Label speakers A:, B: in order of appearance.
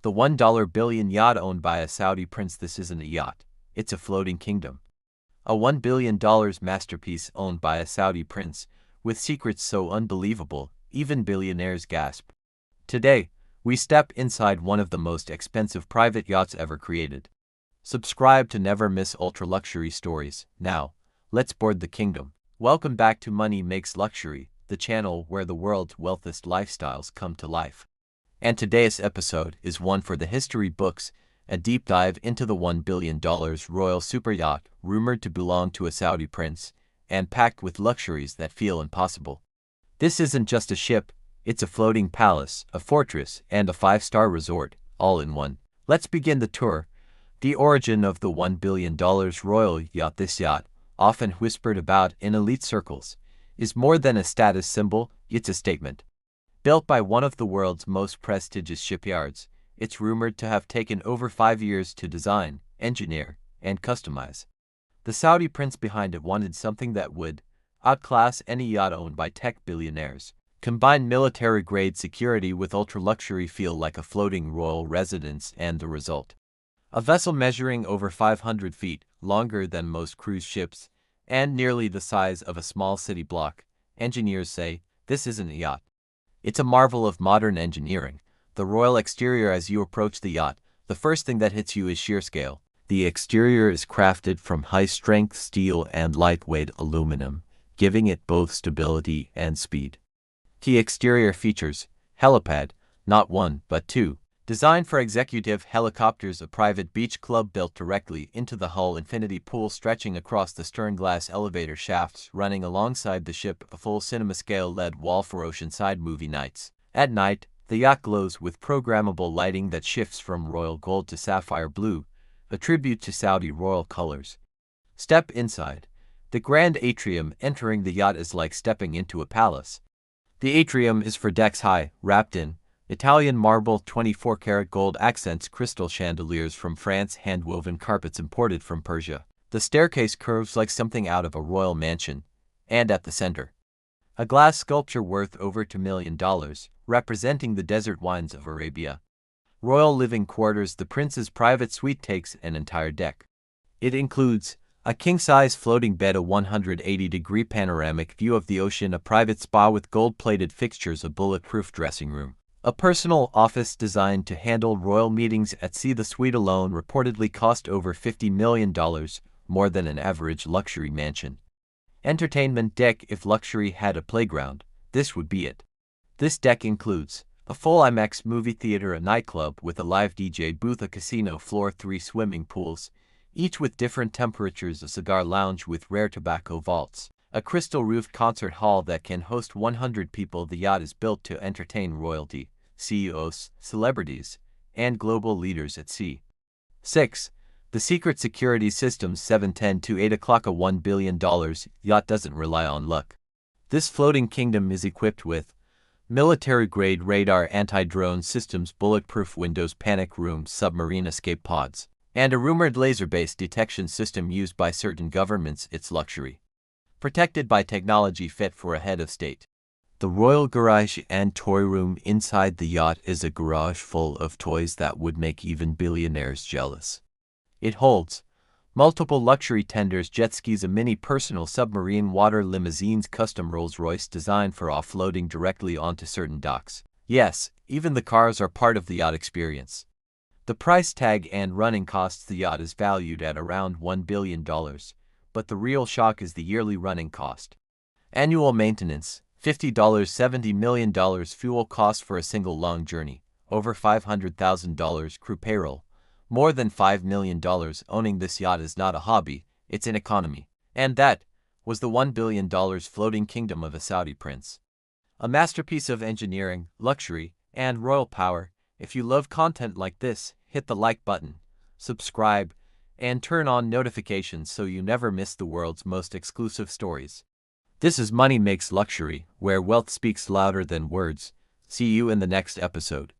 A: The $1 billion yacht owned by a Saudi prince. This isn't a yacht, it's a floating kingdom. A $1 billion masterpiece owned by a Saudi prince, with secrets so unbelievable, even billionaires gasp. Today, we step inside one of the most expensive private yachts ever created. Subscribe to never miss ultra-luxury stories. Now, let's board the kingdom. Welcome back to Money Makes Luxury, the channel where the world's wealthiest lifestyles come to life. And today's episode is one for the history books, a deep dive into the $1 billion royal super yacht rumored to belong to a Saudi prince, and packed with luxuries that feel impossible. This isn't just a ship, it's a floating palace, a fortress, and a five-star resort, all in one. Let's begin the tour. The origin of the $1 billion royal yacht. This yacht, often whispered about in elite circles, is more than a status symbol, it's a statement. Built by one of the world's most prestigious shipyards, it's rumored to have taken over 5 years to design, engineer, and customize. The Saudi prince behind it wanted something that would outclass any yacht owned by tech billionaires. Combine military-grade security with ultra-luxury feel like a floating royal residence, and the result. A vessel measuring over 500 feet, longer than most cruise ships, and nearly the size of a small city block. Engineers say, this isn't a yacht. It's a marvel of modern engineering. The royal exterior. As you approach the yacht, the first thing that hits you is sheer scale. The exterior is crafted from high-strength steel and lightweight aluminum, giving it both stability and speed. Key exterior features: helipad, not one, but two. Designed for executive helicopters, a private beach club built directly into the hull, infinity pool stretching across the stern, glass elevator shafts running alongside the ship, a full cinema-scale LED wall for oceanside movie nights. At night, the yacht glows with programmable lighting that shifts from royal gold to sapphire blue, a tribute to Saudi royal colors. Step inside. The grand atrium. Entering the yacht is like stepping into a palace. The atrium is for decks high, wrapped in Italian marble, 24-karat gold accents, crystal chandeliers from France, hand-woven carpets imported from Persia. The staircase curves like something out of a royal mansion, and at the center, a glass sculpture worth over $2 million, representing the desert wines of Arabia. Royal living quarters. The prince's private suite takes an entire deck. It includes a king-size floating bed, a 180-degree panoramic view of the ocean, a private spa with gold-plated fixtures, a bulletproof dressing room, a personal office designed to handle royal meetings at sea. The suite alone reportedly cost over $50 million, more than an average luxury mansion. Entertainment deck. If luxury had a playground, this would be it. This deck includes a full IMAX movie theater, a nightclub with a live DJ booth, a casino floor, 3 swimming pools, each with different temperatures, a cigar lounge with rare tobacco vaults, a crystal-roofed concert hall that can host 100 people. The yacht is built to entertain royalty, CEOs, celebrities, and global leaders at sea. 6. The secret security systems. 7:10 to 8 o'clock. A $1 billion yacht doesn't rely on luck. This floating kingdom is equipped with military-grade radar, anti-drone systems, bulletproof windows, panic rooms, submarine escape pods, and a rumored laser-based detection system used by certain governments. It's luxury, protected by technology fit for a head of state. The royal garage and toy room. Inside the yacht is a garage full of toys that would make even billionaires jealous. It holds multiple luxury tenders, jet skis, a mini personal submarine, water limousines, custom Rolls-Royce designed for offloading directly onto certain docks. Yes, even the cars are part of the yacht experience. The price tag and running costs. The yacht is valued at around $1 billion, but the real shock is the yearly running cost. Annual maintenance, $50, $70 million. Fuel cost for a single long journey, over $500,000. Crew payroll, more than $5 million. Owning this yacht is not a hobby, it's an economy. And that was the $1 billion floating kingdom of a Saudi prince. A masterpiece of engineering, luxury, and royal power. If you love content like this, hit the like button, subscribe, and turn on notifications so you never miss the world's most exclusive stories. This is Money Makes Luxury, where wealth speaks louder than words. See you in the next episode.